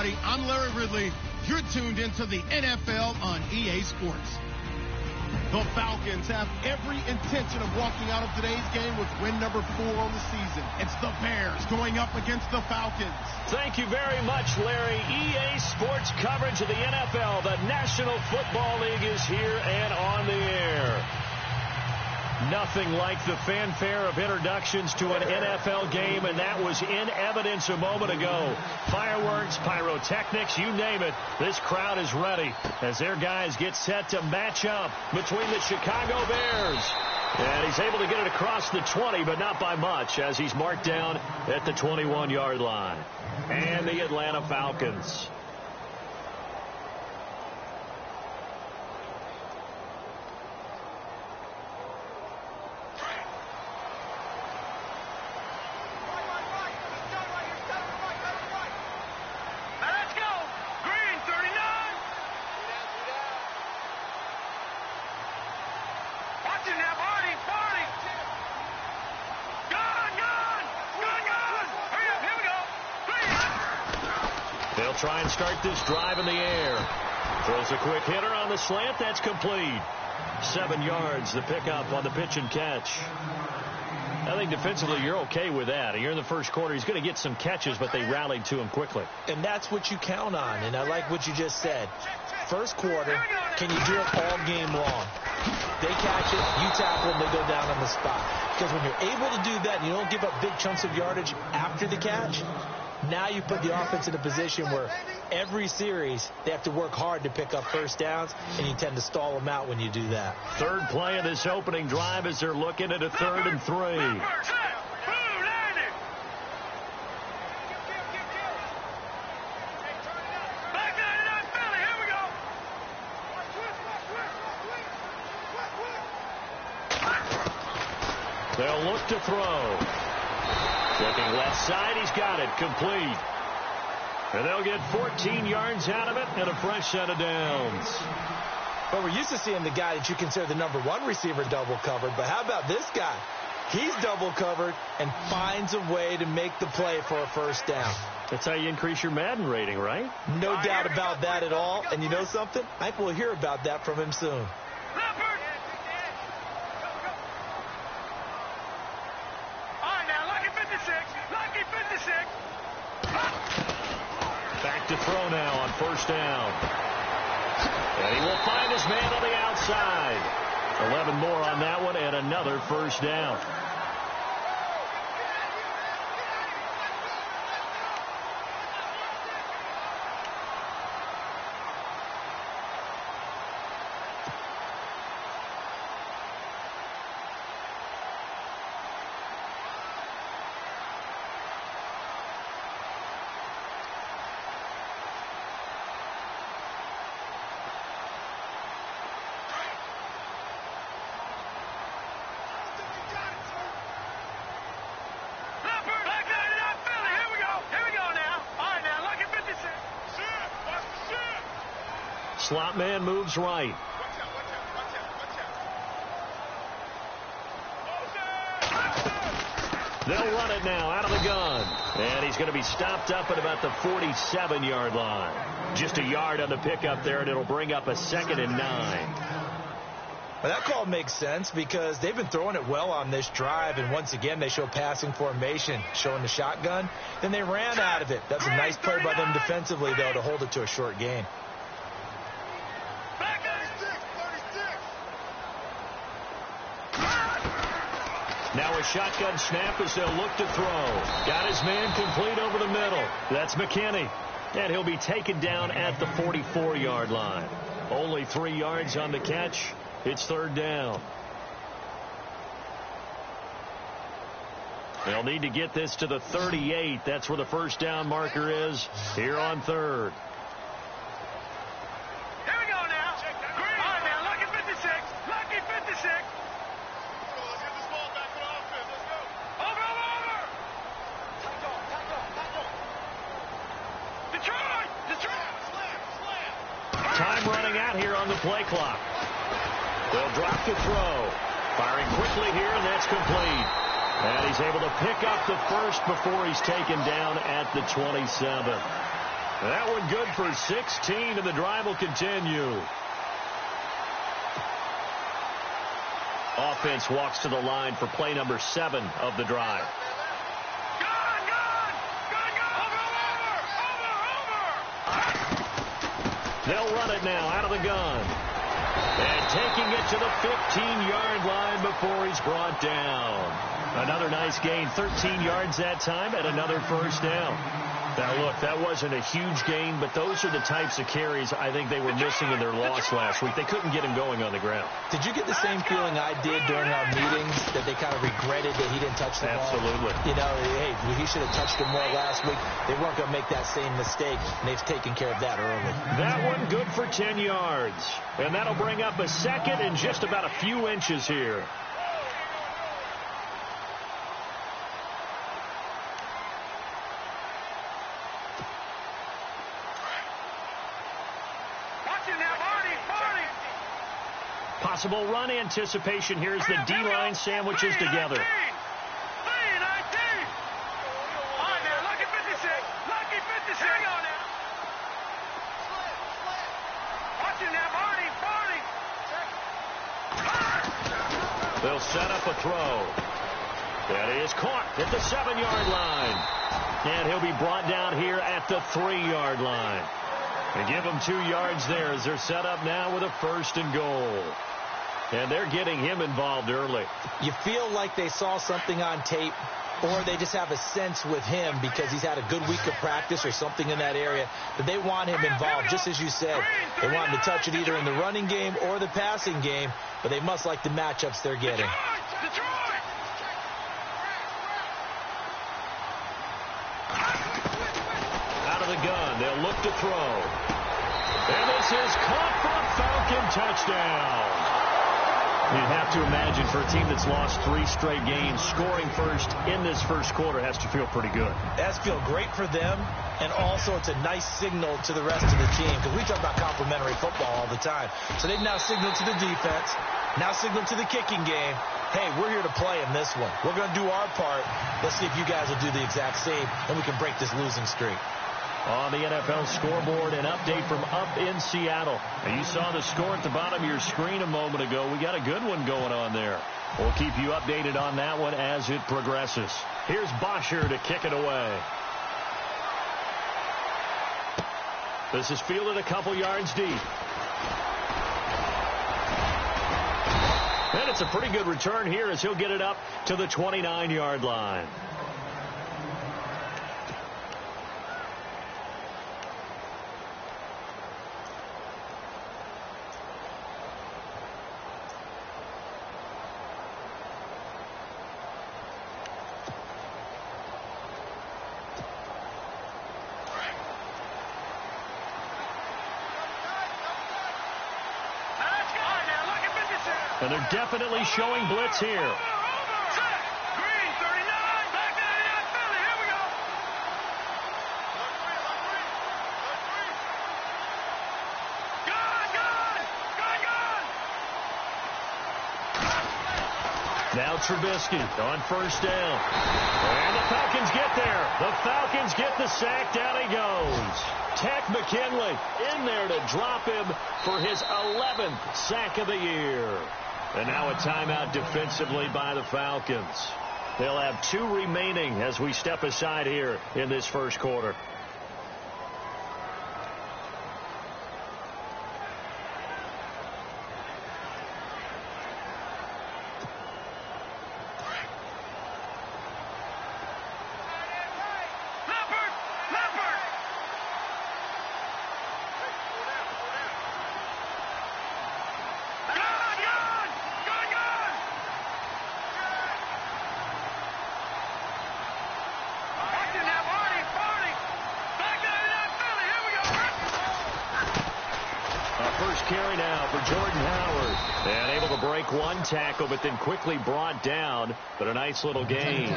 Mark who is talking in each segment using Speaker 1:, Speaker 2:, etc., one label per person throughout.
Speaker 1: everybody. I'm Larry Ridley. You're tuned into the NFL on EA Sports. The Falcons have every intention of walking out of today's game with win number 4 on the season. It's the Bears going up against the Falcons.
Speaker 2: Thank you very much, Larry. EA Sports coverage of the NFL. The National Football League is here and on the air. Nothing like the fanfare of introductions to an NFL game, and that was in evidence a moment ago. Fireworks, pyrotechnics, you name it. This crowd is ready as their guys get set to match up between the Chicago Bears. And he's able to get it across the 20, but not by much, as he's marked down at the 21-yard line. And the Atlanta Falcons. Try and start this drive in the air. Throws a quick hitter on the slant. That's complete. 7 yards, the pickup on the pitch and catch. I think defensively you're okay with that. Here in the first quarter, he's going to get some catches, but they rallied to him quickly.
Speaker 3: And that's what you count on, and I like what you just said. First quarter, can you do it all game long? They catch it, you tackle them, they go down on the spot. Because when you're able to do that and you don't give up big chunks of yardage after the catch, now you put the offense in a position where every series they have to work hard to pick up first downs, and you tend to stall them out when you do that.
Speaker 2: Third play of this opening drive as they're looking at a 3rd and 3. They'll look to throw. Looking left side, he's got it, complete. And they'll get 14 yards out of it and a fresh set of downs.
Speaker 3: Well, we're used to seeing the guy that you consider the number 1 receiver double covered, but how about this guy? He's double covered and finds a way to make the play for a first down.
Speaker 2: That's how you increase your Madden rating, right?
Speaker 3: No doubt about that at all. And you know something? I think we'll hear about that from him soon.
Speaker 2: Back to throw now on first down. And he will find his man on the outside. 11 more on that one and another first down. Slot man moves right. They'll run it now out of the gun. And he's going to be stopped up at about the 47-yard line. Just a yard on the pickup there, and it'll bring up a 2nd and 9.
Speaker 3: Well, that call makes sense because they've been throwing it well on this drive, and once again they show passing formation, showing the shotgun. Then they ran out of it. That's a nice play by them defensively, though, to hold it to a short gain.
Speaker 2: Now a shotgun snap as they'll look to throw. Got his man complete over the middle. That's McKinney. And he'll be taken down at the 44-yard line. Only 3 yards on the catch. It's 3rd down. They'll need to get this to the 38. That's where the first down marker is here on 3rd. Time running out here on the play clock. They'll drop to throw. Firing quickly here, and that's complete. And he's able to pick up the first before he's taken down at the 27. That one good for 16, and the drive will continue. Offense walks to the line for play number 7 of the drive. They'll run it now out of the gun. And taking it to the 15-yard line before he's brought down. Another nice gain, 13 yards that time, and another first down. Now, look, that wasn't a huge gain, but those are the types of carries I think they were missing in their loss last week. They couldn't get him going on the ground.
Speaker 3: Did you get the same feeling I did during our meetings, that they kind of regretted that he didn't touch the ball?
Speaker 2: Absolutely.
Speaker 3: You know, hey, he should have touched him more last week. They weren't going to make that same mistake, and they've taken care of that early.
Speaker 2: That one good for 10 yards. And that'll bring up a second and just about a few inches here. Possible run anticipation here as the D-line sandwiches together. They'll set up a throw. That is caught at the 7-yard line. And he'll be brought down here at the 3-yard line. And give them 2 yards there as they're set up now with a 1st and goal. And they're getting him involved early.
Speaker 3: You feel like they saw something on tape, or they just have a sense with him because he's had a good week of practice or something in that area that they want him involved. Just as you said, they want him to touch it either in the running game or the passing game, but they must like the matchups they're getting.
Speaker 2: Out of the gun, they'll look to throw. And this is caught for a Falcon touchdown. You'd have to imagine for a team that's lost 3 straight games, scoring first in this first quarter has to feel pretty good.
Speaker 3: That's feel great for them, and also it's a nice signal to the rest of the team, because we talk about complementary football all the time. So they've now signaled to the defense, now signaled to the kicking game, hey, we're here to play in this one. We're going to do our part. Let's see if you guys will do the exact same, and we can break this losing streak.
Speaker 2: On the NFL scoreboard, an update from up in Seattle. And you saw the score at the bottom of your screen a moment ago. We got a good one going on there. We'll keep you updated on that one as it progresses. Here's Bosher to kick it away. This is fielded a couple yards deep. And it's a pretty good return here as he'll get it up to the 29-yard line. And they're definitely showing blitz here.
Speaker 4: Green, 39, back 99, Philly, here we go. Gun.
Speaker 2: Now Trubisky on first down. And the Falcons get there. The Falcons get the sack. Down he goes. Tech McKinley in there to drop him for his 11th sack of the year. And now a timeout defensively by the Falcons. They'll have 2 remaining as we step aside here in this first quarter. Carry now for Jordan Howard. And able to break 1 tackle, but then quickly brought down. But a nice little gain.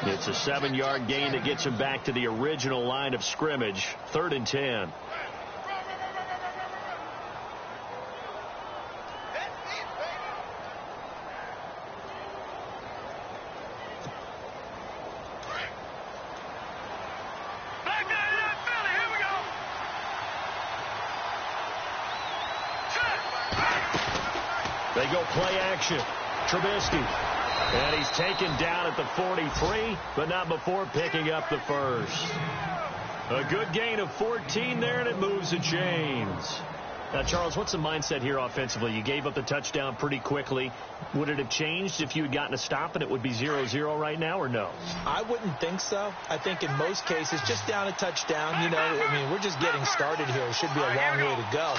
Speaker 2: It's a 7-yard gain that gets him back to the original line of scrimmage. 3rd and 10. They go play action. Trubisky. And he's taken down at the 43, but not before picking up the first. A good gain of 14 there, and it moves the chains. Now, Charles, what's the mindset here offensively? You gave up the touchdown pretty quickly. Would it have changed if you had gotten a stop and it would be 0-0 right now, or no?
Speaker 3: I wouldn't think so. I think in most cases, just down a touchdown, you know, I mean, we're just getting started here. It should be a long way to go.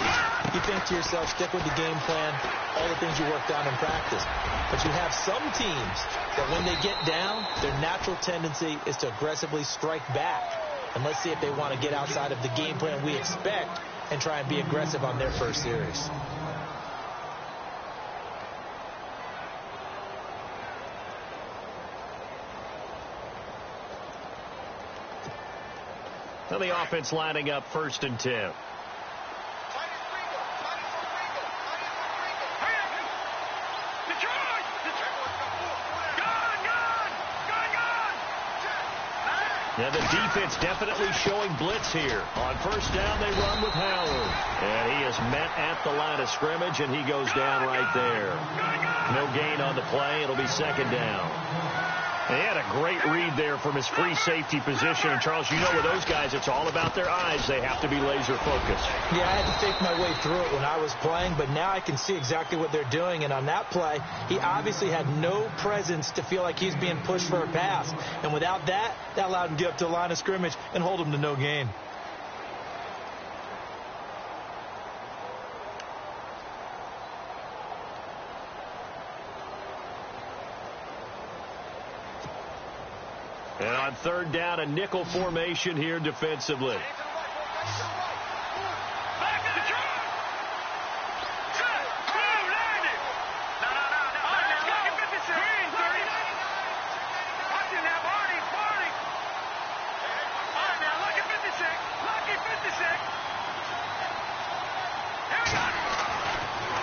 Speaker 3: You think to yourself, stick with the game plan, all the things you worked on in practice. But you have some teams that when they get down, their natural tendency is to aggressively strike back. And let's see if they want to get outside of the game plan we expect and try and be aggressive on their first series.
Speaker 2: Now the offense lining up 1st and 10. Now the defense definitely showing blitz here. On 1st down, they run with Howard. And he is met at the line of scrimmage, and he goes down right there. No gain on the play. It'll be 2nd down. He had a great read there from his free safety position. And, Charles, you know with those guys, it's all about their eyes. They have to be laser focused.
Speaker 3: Yeah, I had to think my way through it when I was playing, but now I can see exactly what they're doing. And on that play, he obviously had no presence to feel like he's being pushed for a pass. And without that, that allowed him to get up to the line of scrimmage and hold him to no gain.
Speaker 2: And on 3rd down, a nickel formation here defensively.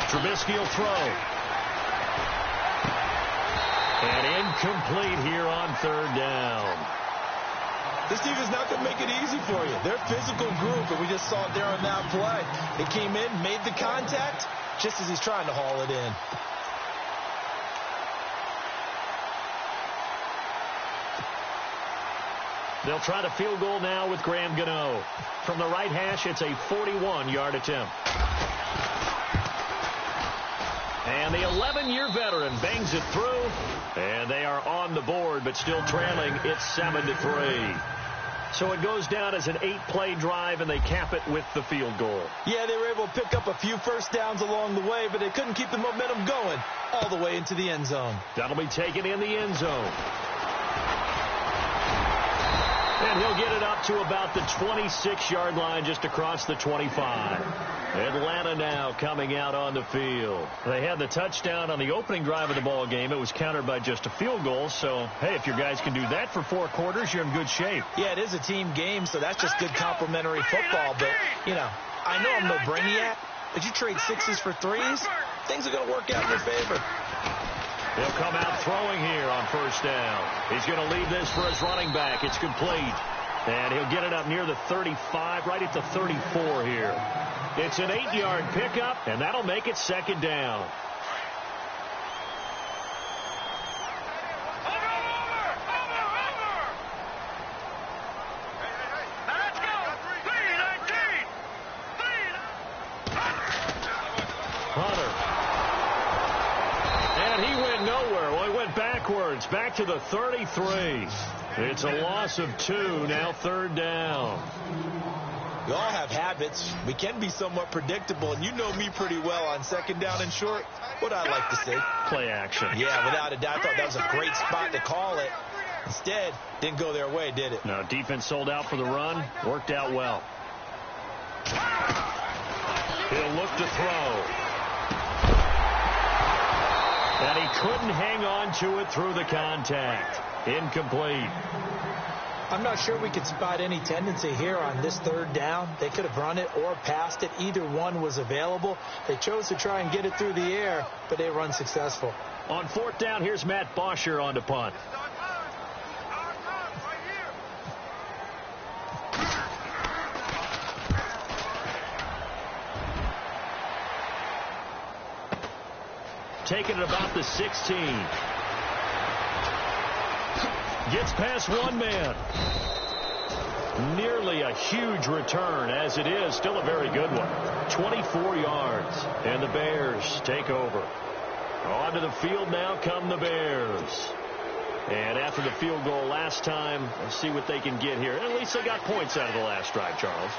Speaker 2: Trubisky will throw. And incomplete here on 3rd down.
Speaker 3: This defense is not going to make it easy for you. They're a physical group, and we just saw it there on that play. They came in, made the contact, just as he's trying to haul it in.
Speaker 2: They'll try the field goal now with Graham Gano. From the right hash, it's a 41-yard attempt. And the 11-year veteran bangs it through, and they are on the board, but still trailing. It's 7-3. So it goes down as an 8-play drive, and they cap it with the field goal.
Speaker 3: Yeah, they were able to pick up a few first downs along the way, but they couldn't keep the momentum going all the way into the end zone.
Speaker 2: That'll be taken in the end zone. And he'll get it up to about the 26-yard line, just across the 25. Atlanta now coming out on the field. They had the touchdown on the opening drive of the ball game. It was countered by just a field goal. So, hey, if your guys can do that for 4 quarters, you're in good shape.
Speaker 3: Yeah, it is a team game, so that's just good complementary football. But, you know, I know I'm no brainiac, but you trade 6s for 3s, things are going to work out in your favor.
Speaker 2: He'll come out throwing here on 1st down. He's going to leave this for his running back. It's complete. And he'll get it up near the 35, right at the 34 here. It's an 8-yard pickup, and that'll make it 2nd down. Hunter. And he went nowhere. Well, he went backwards, back to the 33. It's a loss of 2, now 3rd down.
Speaker 3: We all have habits. We can be somewhat predictable, and you know me pretty well on 2nd down and short. What I like to see.
Speaker 2: Play action.
Speaker 3: Yeah, without a doubt. I thought that was a great spot to call it. Instead, didn't go their way, did it?
Speaker 2: No, defense sold out for the run. Worked out well. He'll look to throw. And he couldn't hang on to it through the contact. Incomplete.
Speaker 3: I'm not sure we could spot any tendency here on this 3rd down. They could have run it or passed it. Either one was available. They chose to try and get it through the air, but they were unsuccessful.
Speaker 2: On 4th down, here's Matt Bosher on the punt. taken at about the 16. Gets past one man. Nearly a huge return as it is. Still a very good one. 24 yards. And the Bears take over. Onto the field now come the Bears. And after the field goal last time, let's see what they can get here. At least they got points out of the last drive, Charles.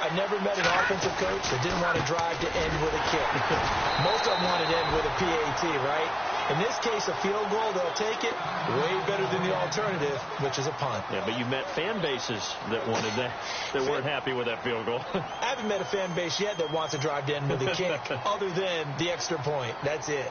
Speaker 3: I never met an offensive coach that didn't want to drive to end with a kick. Most of them wanted to end with a PAT, right? In this case, a field goal, they'll take it way better than the alternative, which is a punt.
Speaker 2: Yeah, but you met fan bases that wanted that, that weren't happy with that field goal.
Speaker 3: I haven't met a fan base yet that wants to drive to end with a kick other than the extra point. That's it.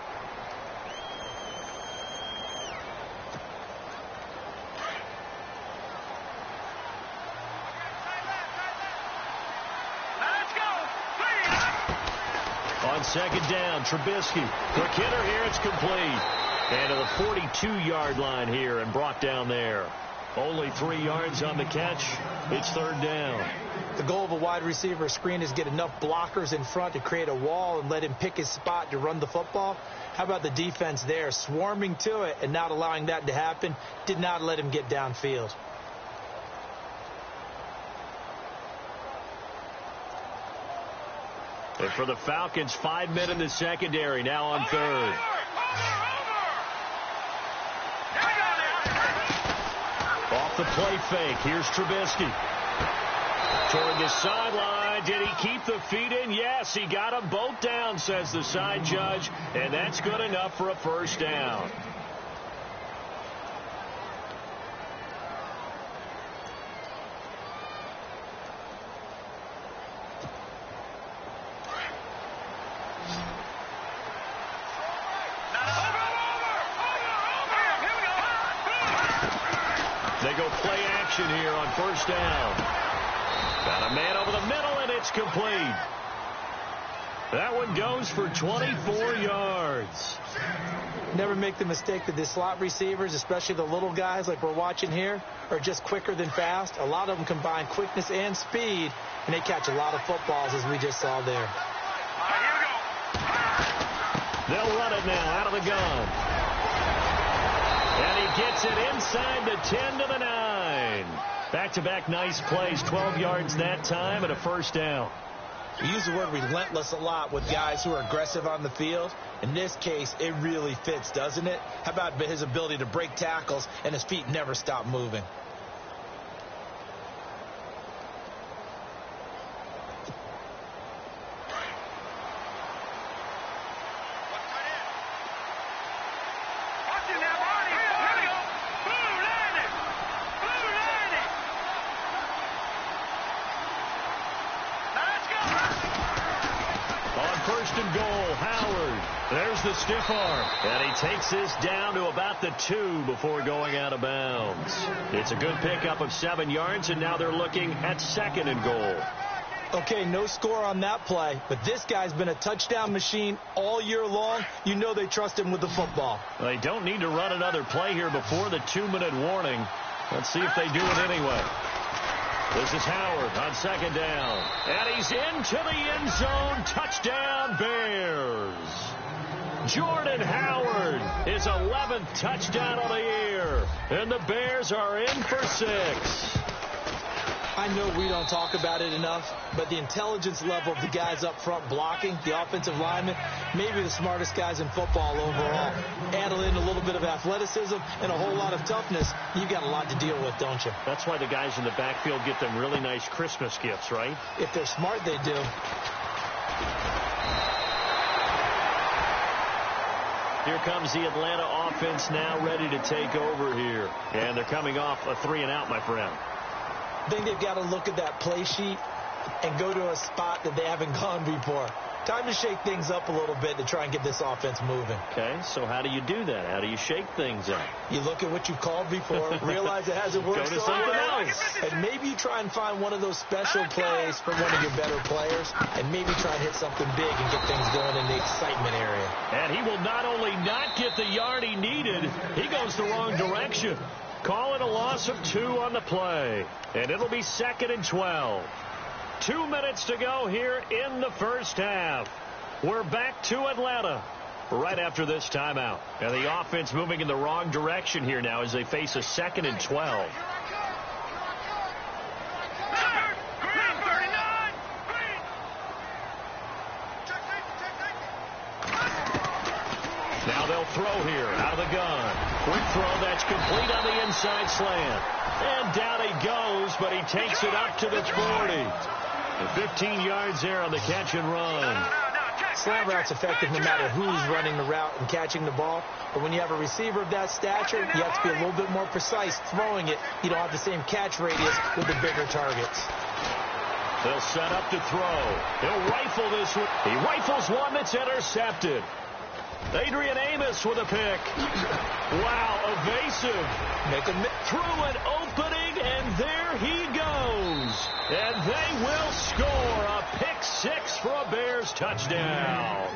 Speaker 2: On second down, Trubisky. Quick hitter here, it's complete. And to the 42-yard line here and brought down there. Only 3 yards on the catch. It's third down.
Speaker 3: The goal of a wide receiver screen is get enough blockers in front to create a wall and let him pick his spot to run the football. How about the defense there, swarming to it and not allowing that to happen? Did not let him get downfield.
Speaker 2: And for the Falcons, 5 men in the secondary, now on third. Off the play fake, here's Trubisky. Toward the sideline, did he keep the feet in? Yes, he got them both down, says the side judge, and that's good enough for a first down. They go play action here on first down. Got a man over the middle, and it's complete. That one goes for 24 yards.
Speaker 3: Never make the mistake that the slot receivers, especially the little guys like we're watching here, are just quicker than fast. A lot of them combine quickness and speed, and they catch a lot of footballs, as we just saw there.
Speaker 2: They'll run it now out of the gun. And he gets it inside the 10 to the 9. Back-to-back nice plays, 12 yards that time and a first down.
Speaker 3: We use the word relentless a lot with guys who are aggressive on the field. In this case, it really fits, doesn't it? How about his ability to break tackles and his feet never stop moving? There's the stiff arm, and he takes this down to about the 2 before going out of bounds. It's a good pickup of 7 yards, and now they're looking at second and goal. Okay, no score on that play, but this guy's been a touchdown machine all year long. You know they trust him with the football.
Speaker 2: They don't need to run another play here before the 2-minute warning. Let's see if they do it anyway. This is Howard on second down, and he's into the end zone. Touchdown, Bears. Jordan Howard, his 11th touchdown of the year, and the Bears are in for 6.
Speaker 3: I know we don't talk about it enough, but the intelligence level of the guys up front blocking, the offensive linemen, maybe the smartest guys in football overall. Add in a little bit of athleticism and a whole lot of toughness, you've got a lot to deal with, don't you?
Speaker 2: That's why the guys in the backfield get them really nice Christmas gifts, right?
Speaker 3: If they're smart, they do.
Speaker 2: Here comes the Atlanta offense now ready to take over here. And they're coming off a 3-and-out, my friend.
Speaker 3: I think they've got to look at that play sheet and go to a spot that they haven't gone before. Time to shake things up a little bit to try and get this offense moving.
Speaker 2: Okay, so how do you do that? How do you shake things up?
Speaker 3: You look at what you called before, realize it hasn't worked
Speaker 2: Go to
Speaker 3: so
Speaker 2: something
Speaker 3: well,
Speaker 2: else.
Speaker 3: and maybe you try and find one of those special plays from one of your better players, and maybe try and hit something big and get things going in the excitement area.
Speaker 2: And he will not only not get the yard he needed, he goes the wrong direction. Call it a loss of 2 on the play, and it'll be 2nd and 12. 2 minutes to go here in the first half. We're back to Atlanta. right after this timeout. And the offense moving in the wrong direction here now as they face a 2nd and 12. Now they'll throw here out of the gun. Quick throw that's complete on the inside slant. And down he goes, but he takes it up to the 40. And 15 yards there on the catch and run.
Speaker 3: Slant route's effective no matter who's running the route and catching the ball. But when you have a receiver of that stature, you have to be a little bit more precise throwing it. You don't have the same catch radius with the bigger targets.
Speaker 2: They'll set up to throw. He'll rifle this one. He rifles one that's intercepted. Adrian Amos with a pick. Wow, evasive. Through an opening, and there he goes. And they will score a pick 6 for a Bears touchdown.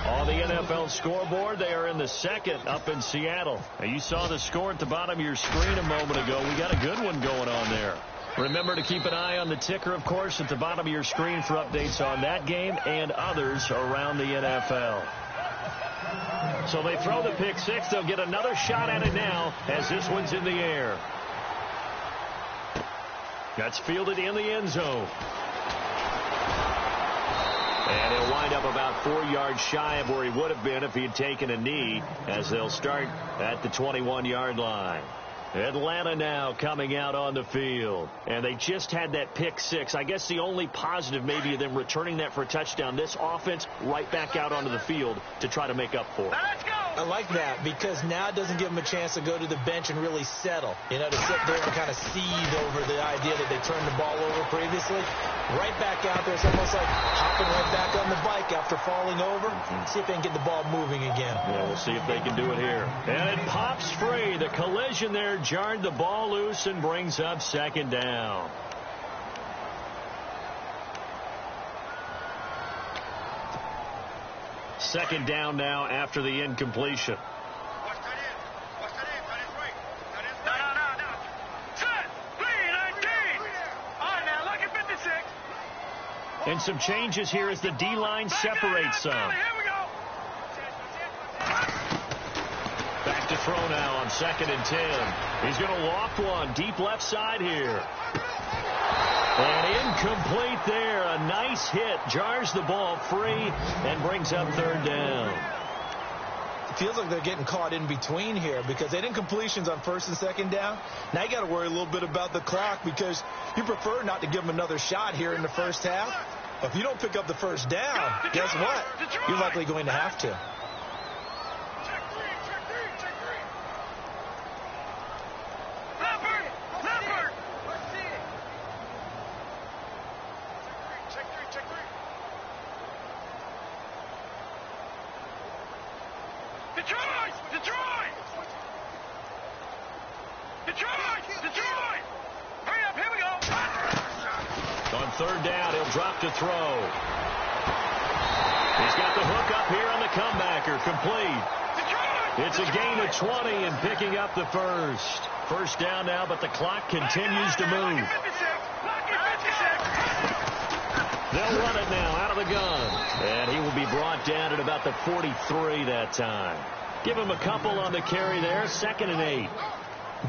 Speaker 2: On the NFL scoreboard, they are in the 2nd up in Seattle. Now, you saw the score at the bottom of your screen a moment ago. We got a good one going on there. Remember to keep an eye on the ticker, of course, at the bottom of your screen for updates on that game and others around the NFL. So they throw the pick 6. They'll get another shot at it now as this one's in the air. That's fielded in the end zone. And he'll wind up about 4 yards shy of where he would have been if he had taken a knee, as they'll start at the 21-yard line. Atlanta now coming out on the field. And they just had that pick 6. I guess the only positive maybe of them returning that for a touchdown. This offense right back out onto the field to try to make up for it.
Speaker 3: I like that because now it doesn't give them a chance to go to the bench and really settle. You know, to sit there and kind of seethe over the idea that they turned the ball over previously. Right back out there. It's almost like hopping right back on the bike after falling over. See if they can get the ball moving again.
Speaker 2: Yeah, we'll see if they can do it here. And it pops free. The collision there jarred the ball loose and brings up 2nd down. Second down now after the incompletion. And some changes here as the D-line separates some. Back to throw now on 2nd and 10. He's going to loft one deep left side here. And incomplete there. A nice hit. Jars the ball free and brings up 3rd down.
Speaker 3: It feels like they're getting caught in between here because they didn't completions on 1st and 2nd down. Now you got to worry a little bit about the clock because you prefer not to give them another shot here in the first half. But if you don't pick up the 1st down, guess what? You're likely going to have to.
Speaker 2: On 3rd down, he'll drop to throw. He's got the hook up here on the comebacker. Complete. It's a gain of 20 and picking up the 1st. 1st down now, but the clock continues to move. They'll run it now out of the gun. And he will be brought down at about the 43 that time. Give him a couple on the carry there. 2nd and 8.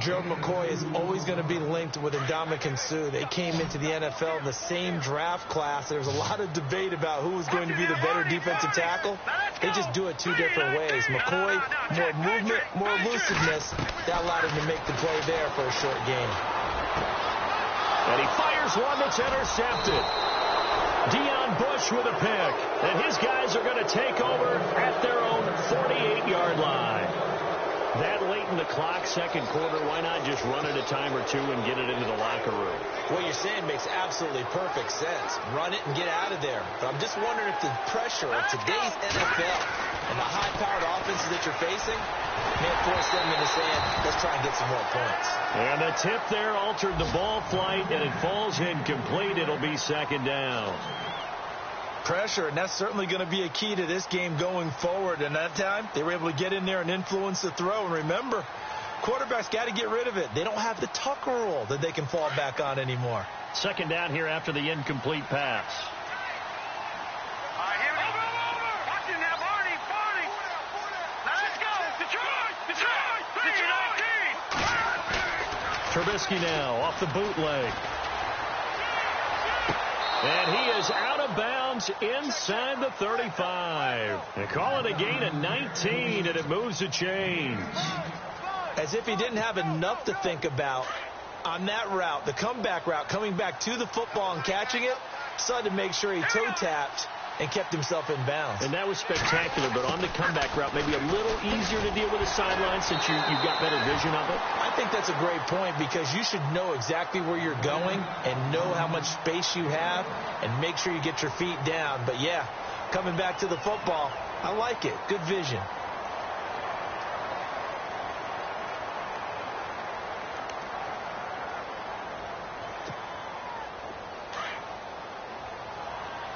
Speaker 3: Gerald McCoy is always going to be linked with Ndamukong Suh. They came into the NFL in the same draft class. There's a lot of debate about who was going to be the better defensive tackle. They just do it 2 different ways. McCoy, more movement, more elusiveness. That allowed him to make the play there for a short gain.
Speaker 2: And he fires one that's intercepted. Deion Bush with a pick. And his guys are going to take over at their own 48-yard line. That late in the clock, 2nd quarter, why not just run it a time or 2 and get it into the locker room?
Speaker 3: What you're saying makes absolutely perfect sense. Run it and get out of there. But I'm just wondering if the pressure of today's NFL and the high-powered offenses that you're facing may force them into saying, let's try and get some more points.
Speaker 2: And the tip there altered the ball flight, and it falls incomplete. It'll be 2nd down.
Speaker 3: Pressure, and that's certainly going to be a key to this game going forward. And that time, they were able to get in there and influence the throw. And remember, quarterbacks got to get rid of it. They don't have the Tucker rule that they can fall back on anymore.
Speaker 2: 2nd down here after the incomplete pass. Trubisky now off the bootleg. And he is out of bounds inside the 35. They call it a gain of 19, and it moves the chains.
Speaker 3: As if he didn't have enough to think about on that route, the comeback route, coming back to the football and catching it, decided to make sure he toe-tapped and kept himself in bounds.
Speaker 2: And that was spectacular, but on the comeback route, maybe a little easier to deal with the sideline since you've got better vision of it.
Speaker 3: I think that's a great point because you should know exactly where you're going and know how much space you have and make sure you get your feet down. But, yeah, coming back to the football, I like it. Good vision.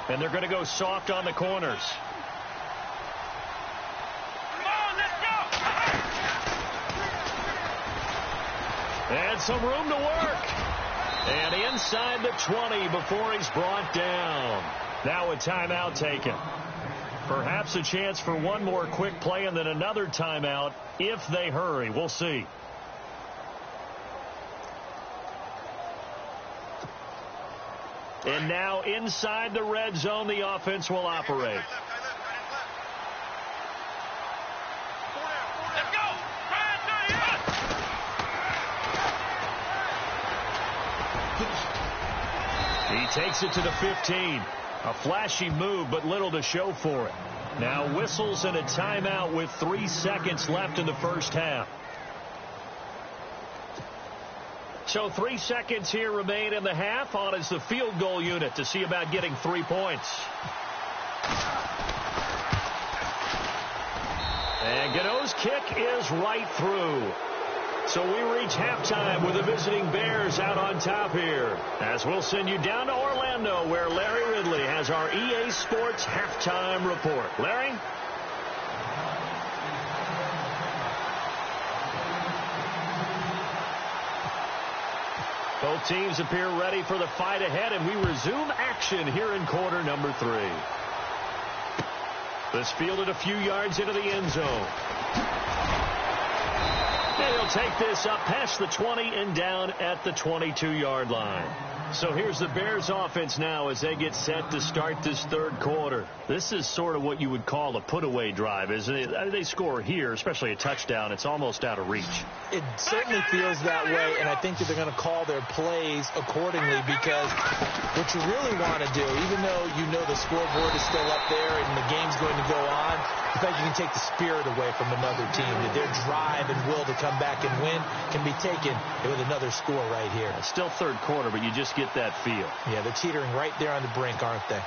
Speaker 2: And they're going to go soft on the corners.
Speaker 4: Come on, let's go.
Speaker 2: And some room to work. And inside the 20 before he's brought down. Now a timeout taken. Perhaps a chance for one more quick play and then another timeout if they hurry. We'll see. And now inside the red zone, the offense will operate.
Speaker 4: Let's go.
Speaker 2: He takes it to the 15. A flashy move, but little to show for it. Now whistles and a timeout with 3 seconds left in the first half. So 3 seconds here remain in the half. On is the field goal unit to see about getting 3 points. And Gano's kick is right through. So we reach halftime with the visiting Bears out on top here. As we'll send you down to Orlando where Larry Ridley has our EA Sports halftime report. Larry? Both teams appear ready for the fight ahead, and we resume action here in quarter number 3. This fielded a few yards into the end zone. And he'll take this up past the 20 and down at the 22-yard line. So here's the Bears offense now as they get set to start this third quarter. This is sort of what you would call a put-away drive, isn't it? They score here, especially a touchdown. It's almost out of reach.
Speaker 3: It certainly feels that way, and I think that they're going to call their plays accordingly because what you really want to do, even though you know the scoreboard is still up there and the game's going to go on, in fact, you can take the spirit away from another team. That their drive and will to come back and win can be taken with another score right here.
Speaker 2: It's still third quarter, but you just get that feel.
Speaker 3: Yeah, they're teetering right there on the brink, aren't they?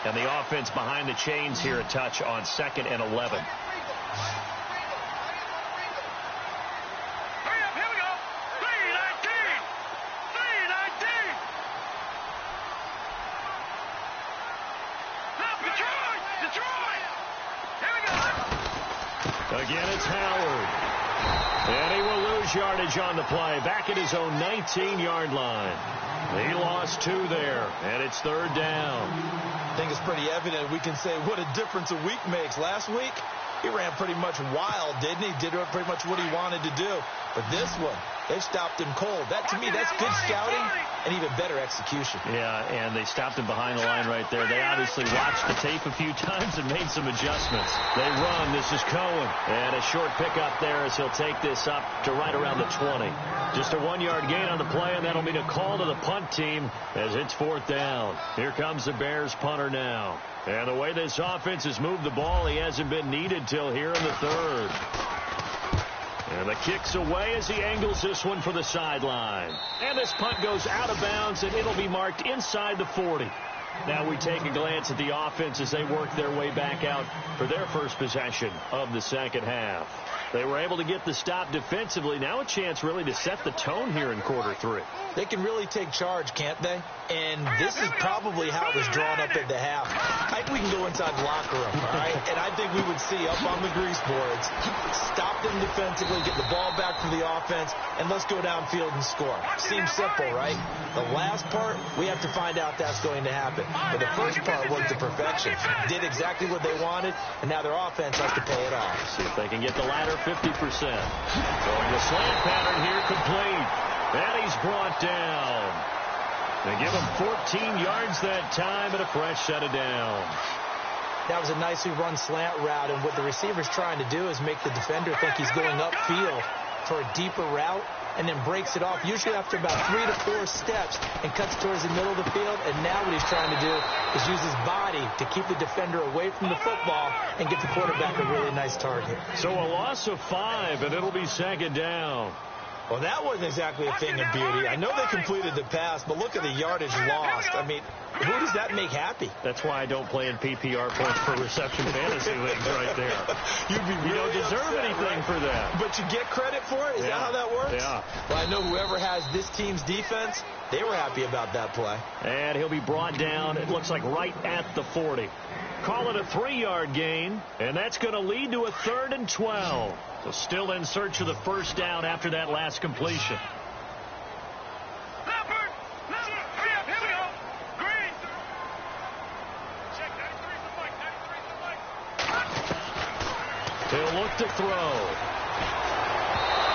Speaker 2: And the offense behind the chains here a touch on 2nd and 11.
Speaker 4: Hurry up, here we go. 3-19. 3-19. Now, Detroit. Detroit. Here we go.
Speaker 2: Again, it's Howard. And he will lose yardage on the play. Back at his own 19-yard line. He lost 2 there, and it's third down.
Speaker 3: I think it's pretty evident. We can say what a difference a week makes. Last week, he ran pretty much wild, didn't he? Did pretty much what he wanted to do. But this one, they stopped him cold. That, to me, that's good scouting and even better execution.
Speaker 2: Yeah, and they stopped him behind the line right there. They obviously watched the tape a few times and made some adjustments. They run. This is Cohen. And a short pickup there as he'll take this up to right around the 20. Just a 1-yard gain on the play, and that'll mean a call to the punt team as it's fourth down. Here comes the Bears punter now. And the way this offense has moved the ball, he hasn't been needed till here in the third. And the kick's away as he angles this one for the sideline. And this punt goes out of bounds, and it'll be marked inside the 40. Now we take a glance at the offense as they work their way back out for their first possession of the second half. They were able to get the stop defensively. Now a chance really to set the tone here in quarter 3.
Speaker 3: They can really take charge, can't they? And this is probably how it was drawn up at the half. I think we can go inside the locker room, all right? And I think we would see up on the grease boards, stop them defensively, get the ball back for the offense, and let's go downfield and score. Seems simple, right? The last part, we have to find out that's going to happen. But the first part worked to perfection. Did exactly what they wanted, and now their offense has to pay it off.
Speaker 2: See if they can get the latter 50%. Throwing the slant pattern here complete. And he's brought down. They give him 14 yards that time and a fresh set of downs.
Speaker 3: That was a nicely run slant route, and what the receiver's trying to do is make the defender think he's going upfield for a deeper route, and then breaks it off, usually after about 3 to 4 steps, and cuts towards the middle of the field. And now what he's trying to do is use his body to keep the defender away from the football and get the quarterback a really nice target.
Speaker 2: So a loss of 5, and it'll be second down.
Speaker 3: Well, that wasn't exactly a thing of beauty. I know they completed the pass, but look at the yardage lost. I mean, who does that make happy?
Speaker 2: That's why I don't play in PPR points per reception fantasy leagues right there. You don't deserve anything for that.
Speaker 3: But you get credit for it? Is that how that works?
Speaker 2: Yeah.
Speaker 3: Well, I know whoever has this team's defense, they were happy about that play.
Speaker 2: And he'll be brought down, it looks like, right at the 40. Call it a 3-yard gain, and that's going to lead to a 3rd and 12. So still in search of the first down after that last completion. He'll look to throw.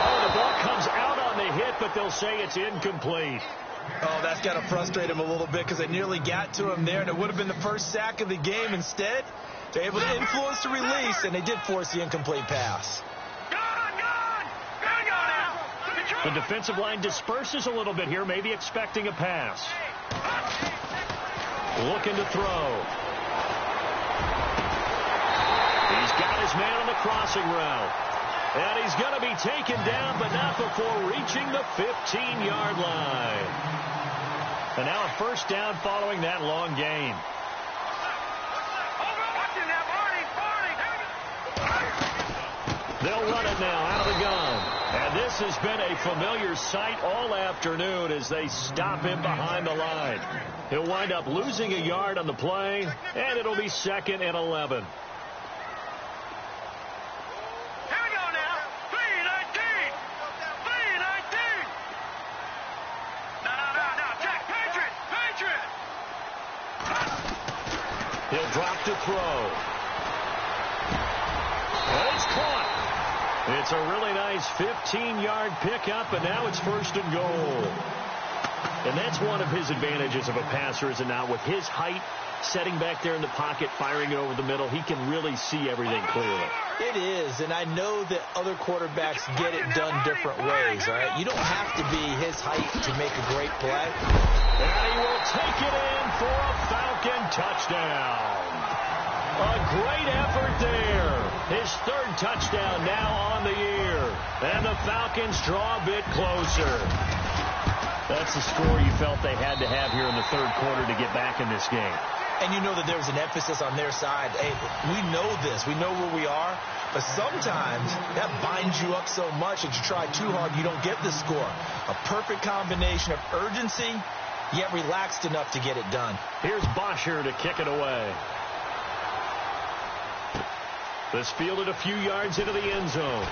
Speaker 2: Oh, the ball comes out on the hit, but they'll say it's incomplete.
Speaker 3: Oh, that's got to frustrate him a little bit because they nearly got to him there, and it would have been the first sack of the game. Instead, they're able to influence the release, and they did force the incomplete pass.
Speaker 2: The defensive line disperses a little bit here, maybe expecting a pass. Looking to throw. He's got his man on the crossing route. And he's going to be taken down, but not before reaching the 15-yard line. And now a first down following that long gain. They'll run it now out of the gun. And this has been a familiar sight all afternoon as they stop him behind the line. He'll wind up losing a yard on the play, and it'll be 2nd and 11. He'll drop to throw. And it's caught. It's a really nice 15-yard pickup, and now it's 1st and goal. And that's one of his advantages of a passer, is it not? With his height, setting back there in the pocket, firing it over the middle, he can really see everything clearly.
Speaker 3: It is, and I know that other quarterbacks get it done different ways, all right? You don't have to be his height to make a great play.
Speaker 2: And he will take it in for a Falcon touchdown. A great effort there. His 3rd touchdown now on the year. And the Falcons draw a bit closer. That's the score you felt they had to have here in the 3rd quarter to get back in this game.
Speaker 3: And you know that there was an emphasis on their side. Hey, we know this. We know where we are. But sometimes that binds you up so much that you try too hard, you don't get the score. A perfect combination of urgency, yet relaxed enough to get it done.
Speaker 2: Here's Bosher to kick it away. This fielded a few yards into the end zone.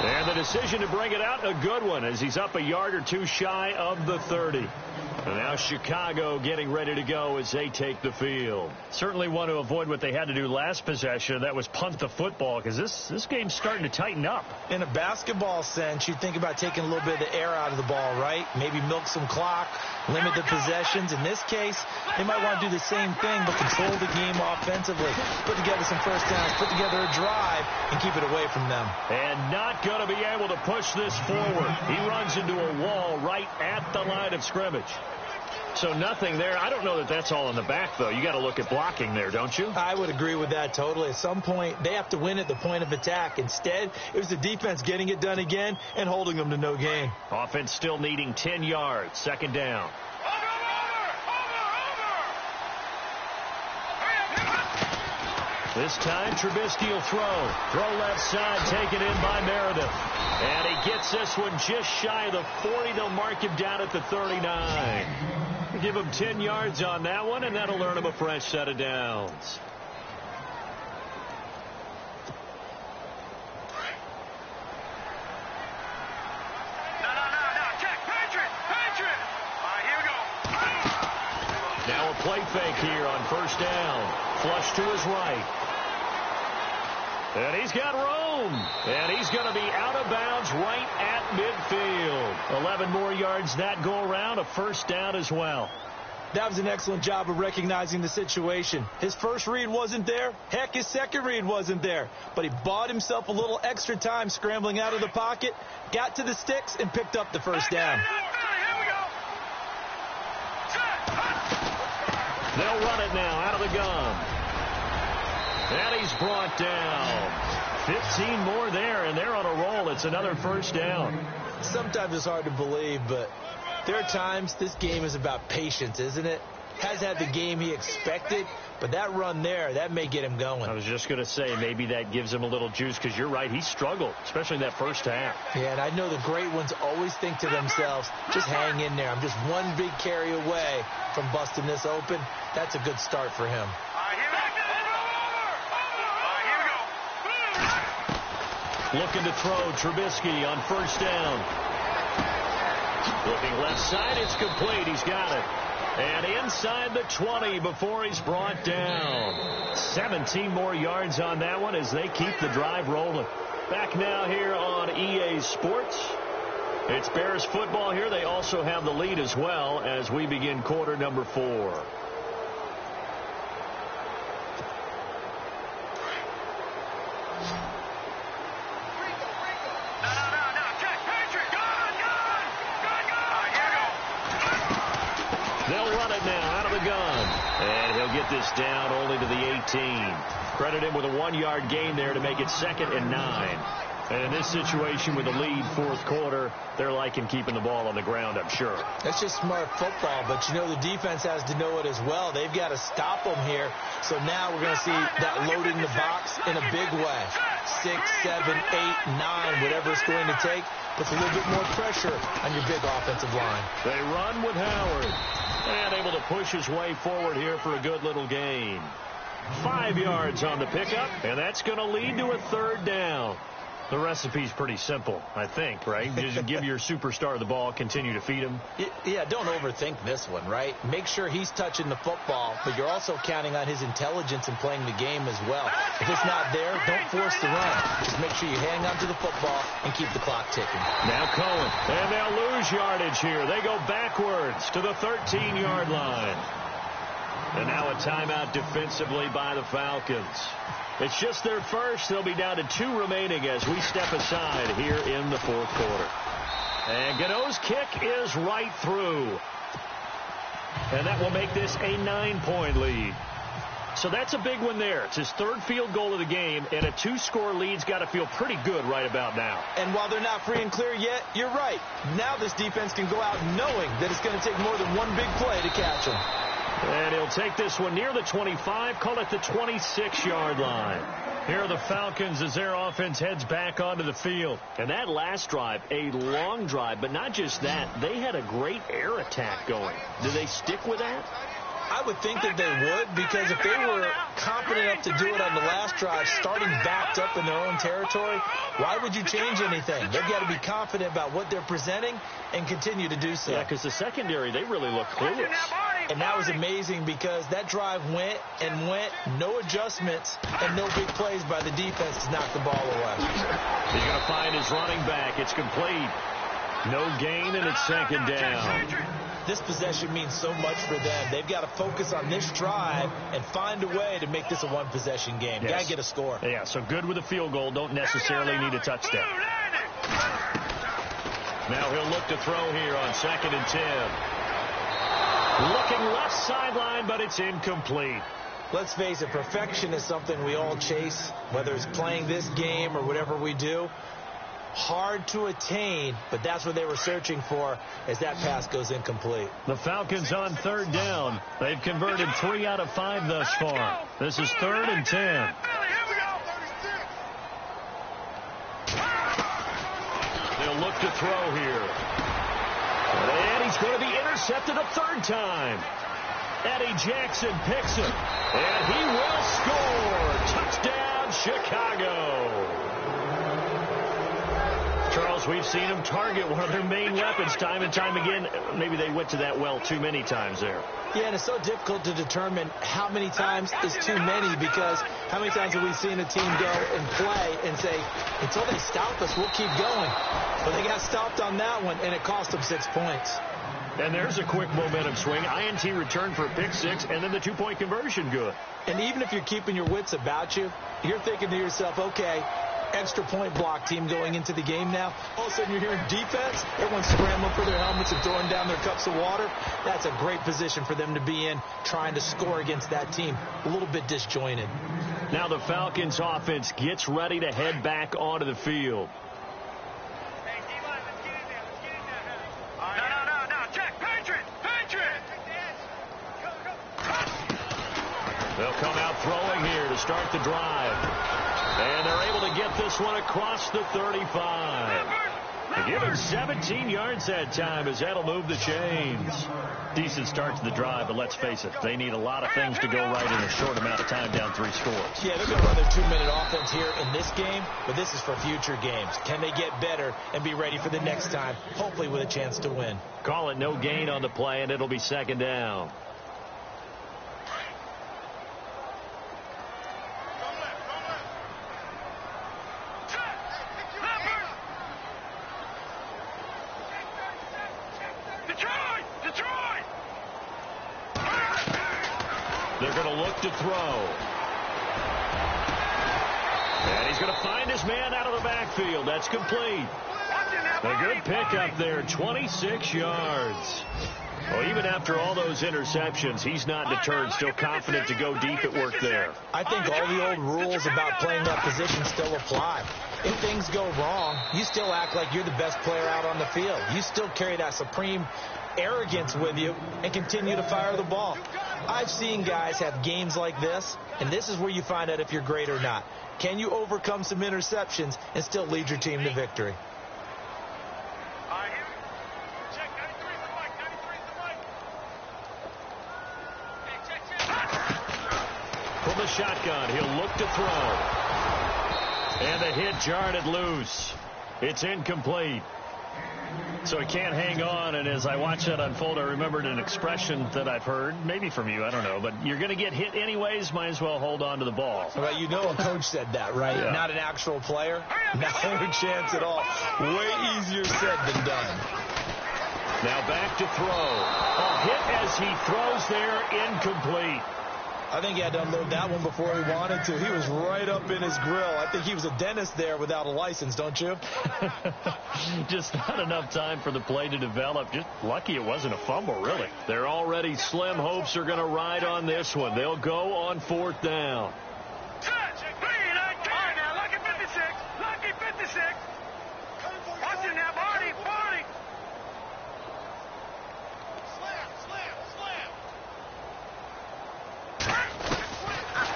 Speaker 2: And the decision to bring it out, a good one, as he's up a yard or two shy of the 30. And now Chicago getting ready to go as they take the field. Certainly want to avoid what they had to do last possession. That was punt the football, because this game's starting to tighten up.
Speaker 3: In a basketball sense, you think about taking a little bit of the air out of the ball, right? Maybe milk some clock, limit the possessions. In this case, they might want to do the same thing, but control the game offensively. Put together some first downs, put together a drive, and keep it away from them.
Speaker 2: And not going to be able to push this forward. He runs into a wall right at the line of scrimmage. So nothing there. I don't know that that's all in the back, though. You got to look at blocking there, don't you?
Speaker 3: I would agree with that totally. At some point, they have to win at the point of attack. Instead, it was the defense getting it done again and holding them to no gain.
Speaker 2: Offense still needing 10 yards. 2nd down. This time, Trubisky will throw. Throw left side, taken in by Meredith. And he gets this one just shy of the 40. They'll mark him down at the 39. Give him 10 yards on that one, and that'll earn him a fresh set of downs. Now a play fake here on 1st down. Flush to his right. And he's got room. boom. And he's going to be out of bounds right at midfield. 11 more yards that go around, a first down as well.
Speaker 3: That was an excellent job of recognizing the situation. His first read wasn't there. Heck, his second read wasn't there. But he bought himself a little extra time scrambling out of the pocket, got to the sticks, and picked up the first down.
Speaker 2: They'll run it now out of the gun. And he's brought down. 15 more there, and they're on a roll. It's another first down.
Speaker 3: Sometimes it's hard to believe, but there are times this game is about patience, isn't it? Has had the game he expected, but that run there, that may get him going.
Speaker 2: I was just going to say, maybe that gives him a little juice, because you're right, he struggled, especially in that first half.
Speaker 3: Yeah, and I know the great ones always think to themselves, just hang in there. I'm just one big carry away from busting this open. That's a good start for him.
Speaker 2: Looking to throw, Trubisky on first down. Looking left side, it's complete. He's got it. And inside the 20 before he's brought down. 17 more yards on that one as they keep the drive rolling. Back now here on EA Sports. It's Bears football here. They also have the lead as well as we begin quarter number 4. They'll run it now out of the gun. And he'll get this down only to the 18. Credit him with a 1-yard gain there to make it 2nd and 9. And in this situation with the lead fourth quarter, they're liking keeping the ball on the ground, I'm sure.
Speaker 3: That's just smart football, but you know the defense has to know it as well. They've got to stop them here. So now we're going to see that loading the box in a big way. 6, 7, 8, 9, whatever it's going to take, puts a little bit more pressure on your big offensive line.
Speaker 2: They run with Howard. And able to push his way forward here for a good little gain. 5 yards on the pickup, and that's going to lead to a third down. The recipe's pretty simple, I think, right? Just give your superstar the ball, continue to feed him.
Speaker 3: Yeah, don't overthink this one, right? Make sure he's touching the football, but you're also counting on his intelligence in playing the game as well. If it's not there, don't force the run. Just make sure you hang on to the football and keep the clock ticking.
Speaker 2: Now Cohen, and they'll lose yardage here. They go backwards to the 13-yard line. And now a timeout defensively by the Falcons. It's just their first. They'll be down to 2 remaining as we step aside here in the fourth quarter. And Gano's kick is right through. And that will make this a 9-point lead. So that's a big one there. It's his 3rd field goal of the game, and a 2-score lead's got to feel pretty good right about now.
Speaker 3: And while they're not free and clear yet, you're right. Now this defense can go out knowing that it's going to take more than one big play to catch them.
Speaker 2: And he'll take this one near the 25, call it the 26-yard line. Here are the Falcons as their offense heads back onto the field. And that last drive, a long drive, but not just that. They had a great air attack going. Do they stick with that?
Speaker 3: I would think that they would, because if they were confident enough to do it on the last drive, starting backed up in their own territory, why would you change anything? They've got to be confident about what they're presenting and continue to do so.
Speaker 2: Yeah, because the secondary, they really look clueless.
Speaker 3: And that was amazing because that drive went and went, no adjustments, and no big plays by the defense to knock the ball away.
Speaker 2: He's going to find his running back. It's complete. No gain, and it's 2nd down.
Speaker 3: This possession means so much for them. They've got to focus on this drive and find a way to make this a one-possession game.
Speaker 2: Yes.
Speaker 3: Got to get a score.
Speaker 2: Yeah, so good with a field goal. Don't necessarily need a touchdown. Now he'll look to throw here on 2nd and 10. Looking left sideline, but it's incomplete.
Speaker 3: Let's face it, perfection is something we all chase, whether it's playing this game or whatever we do. Hard to attain, but that's what they were searching for as that pass goes incomplete.
Speaker 2: The Falcons on 3rd down. They've converted 3 out of 5 thus far. This is 3rd and 10. They'll look to throw here. And he's going to be intercepted a 3rd time. Eddie Jackson picks it. And he will score. Touchdown, Chicago. Charles, we've seen them target one of their main weapons time and time again. Maybe they went to that well too many times there.
Speaker 3: Yeah, and it's so difficult to determine how many times is too many, because how many times have we seen a team go and play and say, until they stop us, we'll keep going. But they got stopped on that one, and it cost them 6 points.
Speaker 2: And there's a quick momentum swing. INT return for a pick six, and then the two-point conversion good.
Speaker 3: And even if you're keeping your wits about you, you're thinking to yourself, okay, extra point block team going into the game now. All of a sudden you're hearing defense. Everyone's scrambling for their helmets and throwing down their cups of water. That's a great position for them to be in, trying to score against that team. A little bit disjointed.
Speaker 2: Now the Falcons offense gets ready to head back onto the field. They'll come out throwing here to start the drive. And they're able to get this one across the 35. They give him 17 yards that time, as that'll move the chains. Decent start to the drive, but let's face it, they need a lot of things to go right in a short amount of time, down 3 scores.
Speaker 3: Yeah, they're going to run their 2-minute offense here in this game, but this is for future games. Can they get better and be ready for the next time, hopefully with a chance to win?
Speaker 2: Call it no gain on the play, and it'll be second down. They're going to look to throw. And he's going to find his man out of the backfield. That's complete. A good pickup there, 26 yards. Well, even after all those interceptions, he's not deterred, still confident to go deep at work there.
Speaker 3: I think all the old rules about playing that position still apply. If things go wrong, you still act like you're the best player out on the field. You still carry that supreme arrogance with you and continue to fire the ball. I've seen guys have games like this, and this is where you find out if you're great or not. Can you overcome some interceptions and still lead your team to victory?
Speaker 2: From the shotgun, he'll look to throw. And the hit jarred it loose. It's incomplete. So he can't hang on, and as I watch that unfold, I remembered an expression that I've heard, maybe from you, I don't know, but you're going to get hit anyways, might as well hold on to the ball.
Speaker 3: Well, you know a coach said that, right?
Speaker 2: Yeah.
Speaker 3: Not an actual player. Not a chance at all. Way easier said than done.
Speaker 2: Now back to throw. A hit as he throws there, incomplete.
Speaker 3: I think he had to unload that one before he wanted to. He was right up in his grill. I think he was a dentist there without a license, don't you?
Speaker 2: Just not enough time for the play to develop. Just lucky it wasn't a fumble, really. Their already slim hopes are going to ride on this one. They'll go on 4th down.
Speaker 4: Lucky 56. Lucky 56. Watch it now, Barney. Barney.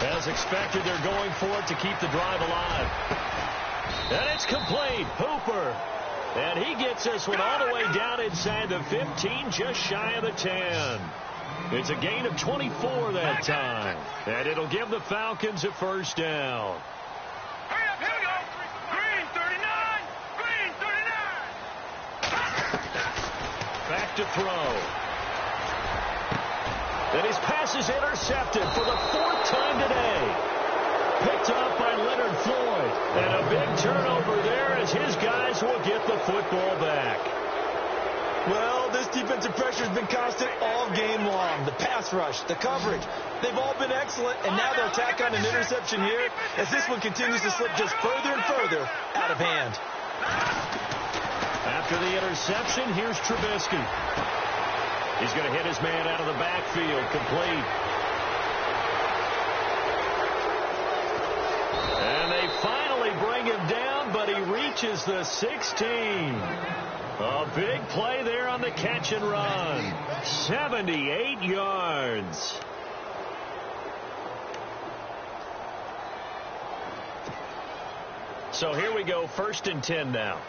Speaker 2: As expected, they're going for it to keep the drive alive. And it's complete. Hooper. And he gets this one all the way down inside the 15, just shy of the 10. It's a gain of 24 that time. And it'll give the Falcons a 1st down.
Speaker 4: Hurry up, here we go. Green 39. Green 39.
Speaker 2: Back to throw. And his pass is intercepted for the 4th time today. Picked up by Leonard Floyd. And a big turnover there as his guys will get the football back.
Speaker 3: Well, this defensive pressure has been constant all game long. The pass rush, the coverage, they've all been excellent, and now they'll tack on an interception here as this one continues to slip just further and further out of hand.
Speaker 2: After the interception, here's Trubisky. He's going to hit his man out of the backfield, complete. And they finally bring him down, but he reaches the 16. A big play there on the catch and run. 78 yards. So here we go, 1st and 10 now.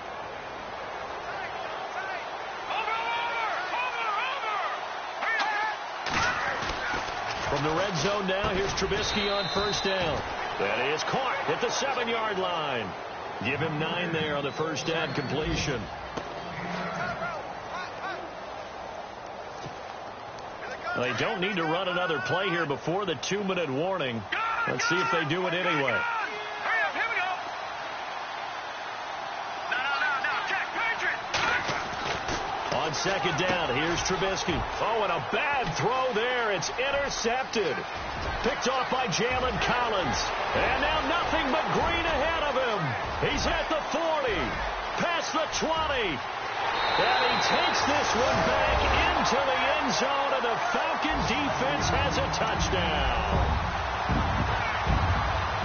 Speaker 2: From the red zone now, here's Trubisky on 1st down. That is caught at the 7-yard line. Give him 9 there on the first down completion. Well, they don't need to run another play here before the 2-minute warning. Let's see if they do it anyway. On second down, here's Trubisky. Oh, and a bad throw there. It's intercepted. Picked off by Jalen Collins. And now nothing but green ahead of him. He's at the 40, past the 20. And he takes this one back into the end zone, and the Falcon defense has a touchdown.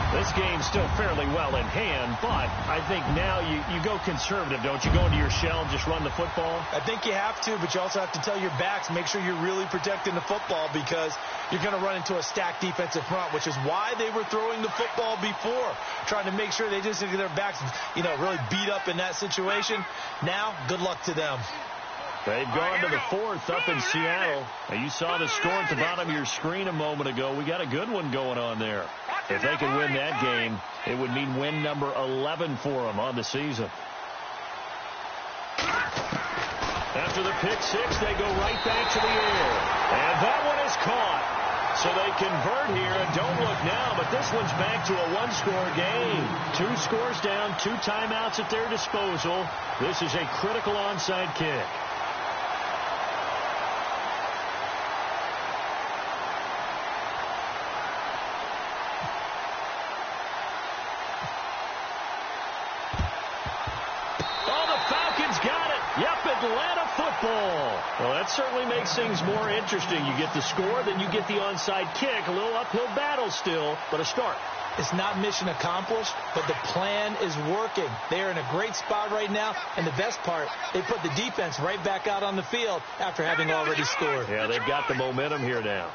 Speaker 2: This game's still fairly well in hand, but I think now you go conservative, don't you? Go into your shell and just run the football?
Speaker 3: I think you have to, but you also have to tell your backs, make sure you're really protecting the football because you're going to run into a stacked defensive front, which is why they were throwing the football before, trying to make sure they just get their backs, really beat up in that situation. Now, good luck to them.
Speaker 2: They've gone to the 4th up in Seattle. Now, you saw the score at the bottom of your screen a moment ago. We got a good one going on there. If they can win that game, it would mean win number 11 for them on the season. After the pick 6, they go right back to the air. And that one is caught. So they convert here, and don't look now, but this one's back to a 1-score game. 2 scores down, 2 timeouts at their disposal. This is a critical onside kick. Atlanta football. Well, that certainly makes things more interesting. You get the score, then you get the onside kick. A little uphill battle still, but a start.
Speaker 3: It's not mission accomplished, but the plan is working. They are in a great spot right now, and the best part, they put the defense right back out on the field after having already scored.
Speaker 2: Yeah, they've got the momentum here now.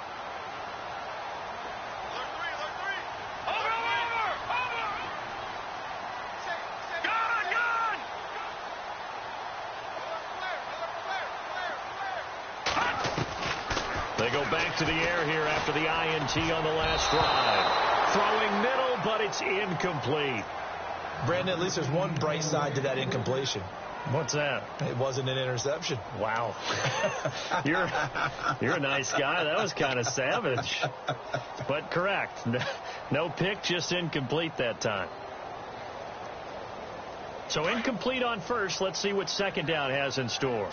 Speaker 2: They go back to the air here after the INT on the last drive. Throwing middle, but it's incomplete.
Speaker 3: Brandon, at least there's one bright side to that incompletion.
Speaker 2: What's that?
Speaker 3: It wasn't an interception.
Speaker 2: Wow. You're a nice guy. That was kind of savage. But correct. No pick, just incomplete that time. So incomplete on first. Let's see what second down has in store.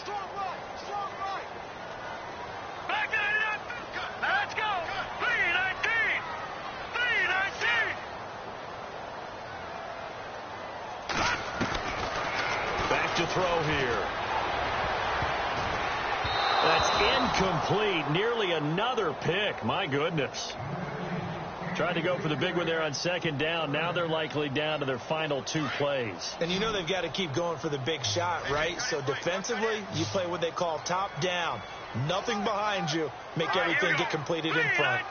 Speaker 2: To throw here. That's incomplete. Nearly another pick. My goodness. Tried to go for the big one there on second down. Now they're likely down to their final 2 plays.
Speaker 3: And you know they've got to keep going for the big shot, right? So defensively, you play what they call top down. Nothing behind you. Make everything get completed in front.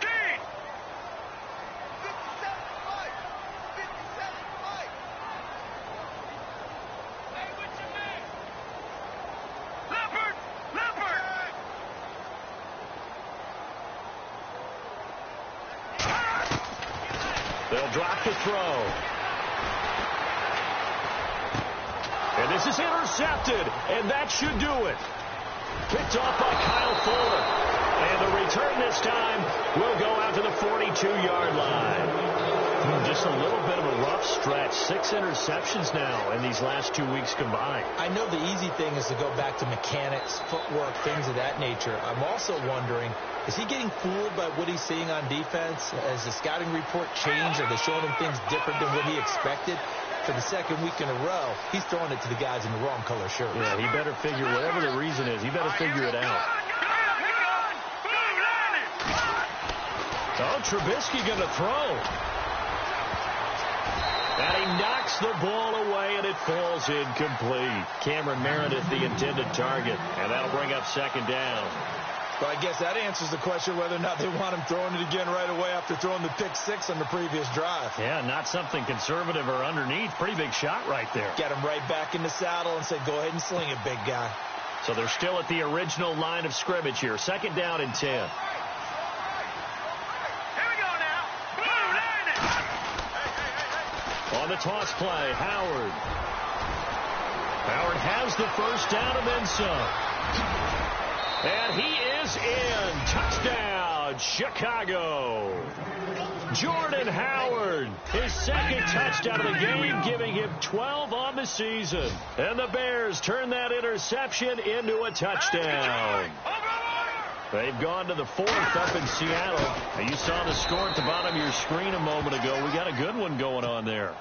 Speaker 2: They'll drop the throw. And this is intercepted, and that should do it. Picked off by Kyle Fuller. And the return this time will go out to the 42-yard line. Just a little bit of a rough stretch. 6 interceptions now in these last 2 weeks combined.
Speaker 3: I know the easy thing is to go back to mechanics, footwork, things of that nature. I'm also wondering, is he getting fooled by what he's seeing on defense? Has the scouting report changed? Are they showing him things different than what he expected? For the second week in a row, he's throwing it to the guys in the wrong color shirts.
Speaker 2: Yeah, he better figure, whatever the reason is, he better figure it out. Oh, Trubisky going to throw. And he knocks the ball away, and it falls incomplete. Cameron Meredith, the intended target. And that'll bring up second down.
Speaker 3: Well, I guess that answers the question whether or not they want him throwing it again right away after throwing the pick 6 on the previous drive.
Speaker 2: Yeah, not something conservative or underneath. Pretty big shot right there.
Speaker 3: Get him right back in the saddle and say, go ahead and sling it, big guy.
Speaker 2: So they're still at the original line of scrimmage here. Second down and 10. On the toss play, Howard. Howard has the first down and then some. And he is in. Touchdown, Chicago. Jordan Howard, his second touchdown of the game, giving him 12 on the season. And the Bears turn that interception into a touchdown. They've gone to the fourth up in Seattle. And you saw the score at the bottom of your screen a moment ago. We got a good one going on there.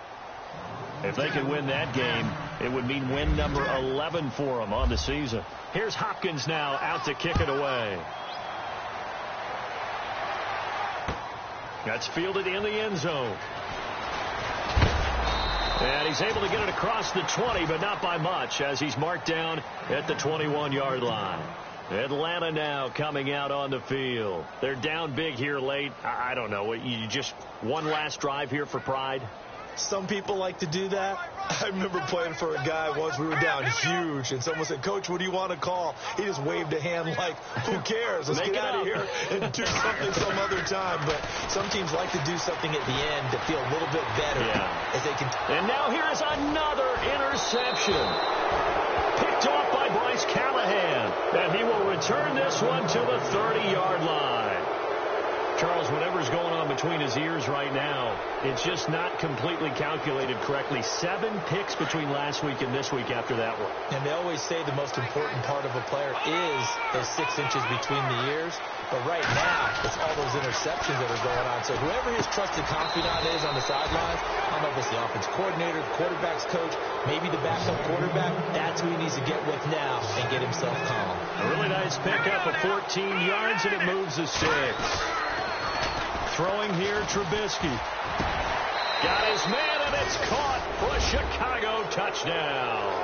Speaker 2: If they could win that game, it would mean win number 11 for them on the season. Here's Hopkins now out to kick it away. That's fielded in the end zone. And he's able to get it across the 20, but not by much, as he's marked down at the 21-yard line. Atlanta now coming out on the field. They're down big here late. I don't know. You just one last drive here for pride?
Speaker 3: Some people like to do that. I remember playing for a guy once. We were down huge, and someone said, "Coach, what do you want to call?" He just waved a hand like, who cares? Let's get out of here and do something some other time. But some teams like to do something at the end to feel a little bit better.
Speaker 2: Yeah.
Speaker 3: As they can.
Speaker 2: And now here is another interception. Picked off by Bryce Callahan. And he will return this one to the 30-yard line. Charles, whatever's going on between his ears right now, it's just not completely calculated correctly. 7 picks between last week and this week after that one.
Speaker 3: And they always say the most important part of a player is those 6 inches between the ears. But right now, it's all those interceptions that are going on. So whoever his trusted confidant is on the sidelines, I don't know if it's the offense coordinator, the quarterback's coach, maybe the backup quarterback, that's who he needs to get with now and get himself calm.
Speaker 2: A really nice pickup of 14 yards, and it moves to 6. Throwing here, Trubisky. Got his man, and it's caught for a Chicago touchdown.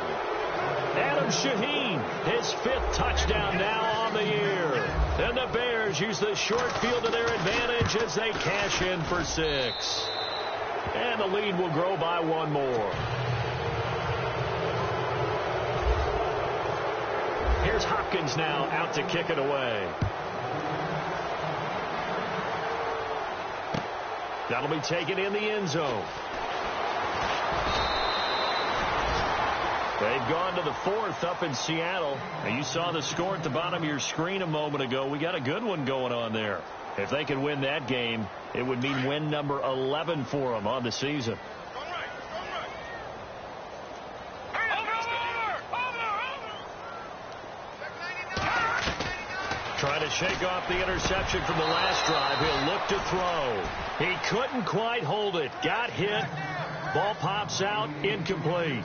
Speaker 2: Adam Shaheen, his 5th touchdown now on the year. And the Bears use the short field to their advantage as they cash in for 6. And the lead will grow by 1 more. Here's Hopkins now out to kick it away. That'll be taken in the end zone. They've gone to the 4th up in Seattle. And you saw the score at the bottom of your screen a moment ago. We got a good one going on there. If they could win that game, it would mean win number 11 for them on the season. Trying to shake off the interception from the last drive. He'll look to throw. He couldn't quite hold it. Got hit. Ball pops out. Incomplete.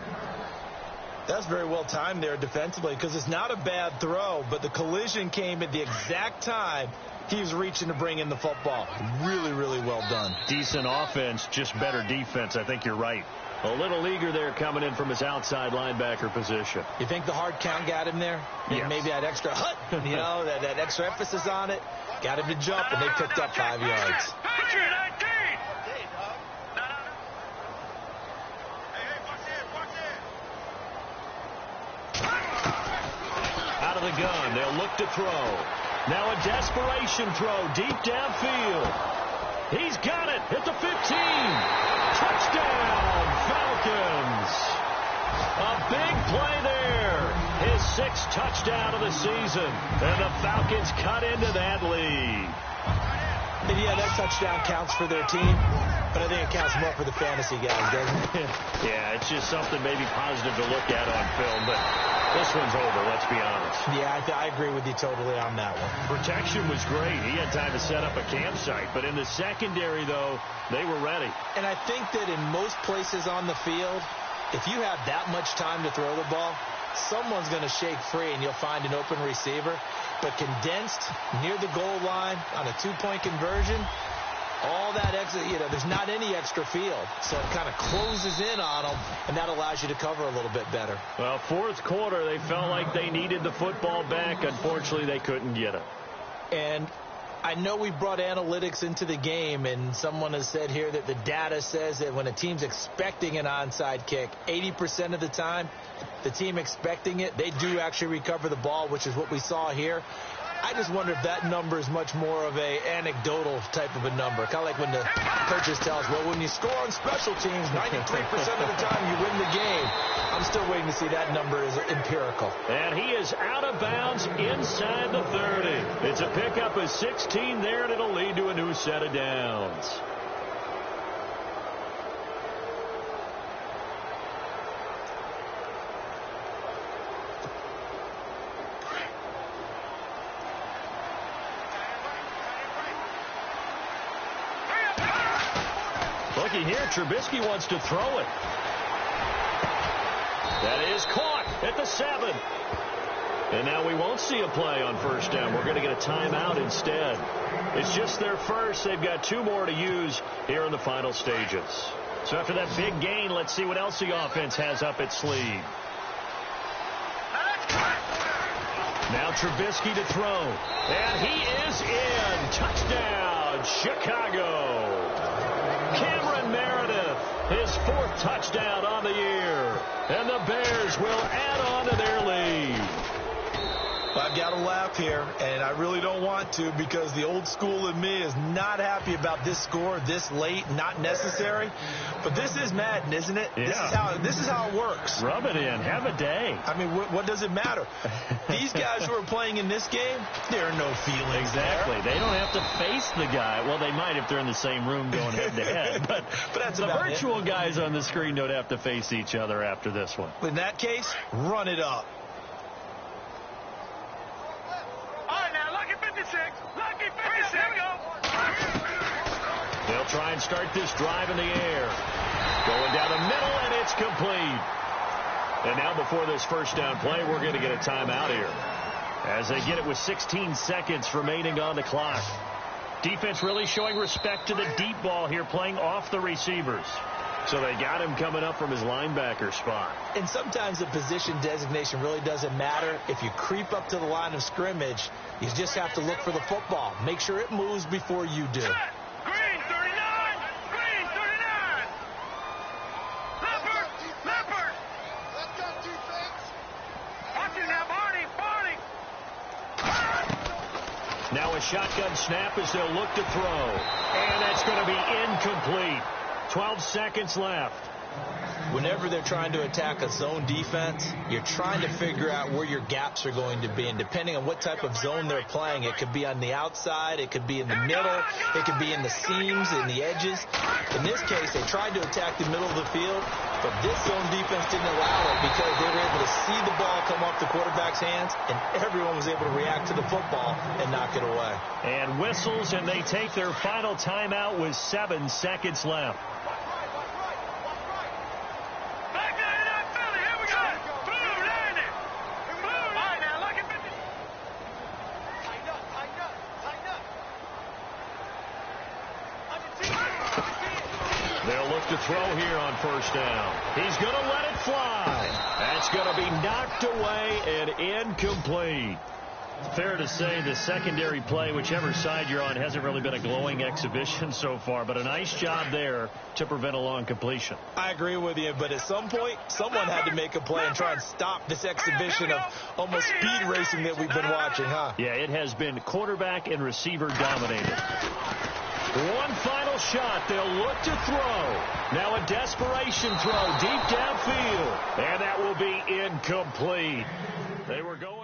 Speaker 3: That's very well timed there defensively, because it's not a bad throw, but the collision came at the exact time he was reaching to bring in the football. Really, really well done.
Speaker 2: Decent offense, just better defense. I think you're right. A little eager there coming in from his outside linebacker position.
Speaker 3: You think the hard count got him there?
Speaker 2: Yes.
Speaker 3: Maybe that extra that extra emphasis on it. Got him to jump, and they picked up 5 yards.
Speaker 2: Out of the gun, they'll look to throw. Now a desperation throw deep downfield. He's got it at the 15. Touchdown, Falcons. A big play there. His 6th touchdown of the season. And the Falcons cut into that lead.
Speaker 3: And yeah, that touchdown counts for their team, but I think it counts more for the fantasy guys, doesn't it?
Speaker 2: Yeah, it's just something maybe positive to look at on film, but this one's over, let's be honest.
Speaker 3: Yeah, I agree with you totally on that one.
Speaker 2: Protection was great. He had time to set up a campsite, but in the secondary, though, they were ready.
Speaker 3: And I think that in most places on the field, if you have that much time to throw the ball, someone's going to shake free and you'll find an open receiver. But condensed near the goal line on a 2-point conversion, all that extra, there's not any extra field. So it kind of closes in on them, and that allows you to cover a little bit better.
Speaker 2: Well, 4th quarter, they felt like they needed the football back. Unfortunately, they couldn't get it.
Speaker 3: And I know we brought analytics into the game, and someone has said here that the data says that when a team's expecting an onside kick, 80% of the time, the team expecting it, they do actually recover the ball, which is what we saw here. I just wonder if that number is much more of a anecdotal type of a number. Kind of like when the coaches tell us, well, when you score on special teams, 93% of the time you win the game. I'm still waiting to see that number is empirical.
Speaker 2: And he is out of bounds inside the 30. It's a pickup of 16 there, and it'll lead to a new set of downs. Looking here, Trubisky wants to throw it. That is caught at the 7. And now we won't see a play on first down. We're going to get a timeout instead. It's just their first. They've got 2 more to use here in the final stages. So after that big gain, let's see what else the offense has up its sleeve. Now Trubisky to throw. And he is in. Touchdown, Chicago. Cameron Meredith, his 4th touchdown on the year. And the Bears will add on to their lead.
Speaker 3: I've got to laugh here, and I really don't want to because the old school in me is not happy about this score this late, not necessary. But this is Madden, isn't it?
Speaker 2: Yeah.
Speaker 3: This is how it works.
Speaker 2: Rub it in. Have a day.
Speaker 3: I mean, what does it matter? These guys who are playing in this game, there are no feelings.
Speaker 2: Exactly.
Speaker 3: There.
Speaker 2: They don't have to face the guy. Well, they might if they're in the same room going head-to-head. But
Speaker 3: that's
Speaker 2: the virtual guys on the screen don't have to face each other after this one.
Speaker 3: In that case, run it up.
Speaker 2: They'll try and start this drive in the air. Going down the middle, and it's complete. And now before this first down play, we're going to get a timeout here. As they get it with 16 seconds remaining on the clock. Defense really showing respect to the deep ball here, playing off the receivers. So they got him coming up from his linebacker spot.
Speaker 3: And sometimes the position designation really doesn't matter. If you creep up to the line of scrimmage, you just have to look for the football. Make sure it moves before you do.
Speaker 4: Green 39! Green 39! Leopard! Let's go, defense! Watch it now, Barney!
Speaker 2: Now a shotgun snap as they'll look to throw. And that's going to be incomplete. 12 seconds left.
Speaker 3: Whenever they're trying to attack a zone defense, you're trying to figure out where your gaps are going to be. And depending on what type of zone they're playing, it could be on the outside, it could be in the middle, it could be in the seams, in the edges. In this case, they tried to attack the middle of the field, but this zone defense didn't allow it because they were able to see the ball come off the quarterback's hands, and everyone was able to react to the football and knock it away.
Speaker 2: And whistles, and they take their final timeout with 7 seconds left. To throw here on first down. He's going to let it fly. That's going to be knocked away and incomplete. Fair to say the secondary play, whichever side you're on, hasn't really been a glowing exhibition so far, but a nice job there to prevent a long completion.
Speaker 3: I agree with you, but at some point, someone had to make a play and try and stop this exhibition of almost speed racing that we've been watching, huh?
Speaker 2: Yeah, it has been quarterback and receiver dominated. One final shot. They'll look to throw. Now a desperation throw deep downfield. And that will be incomplete. They were going.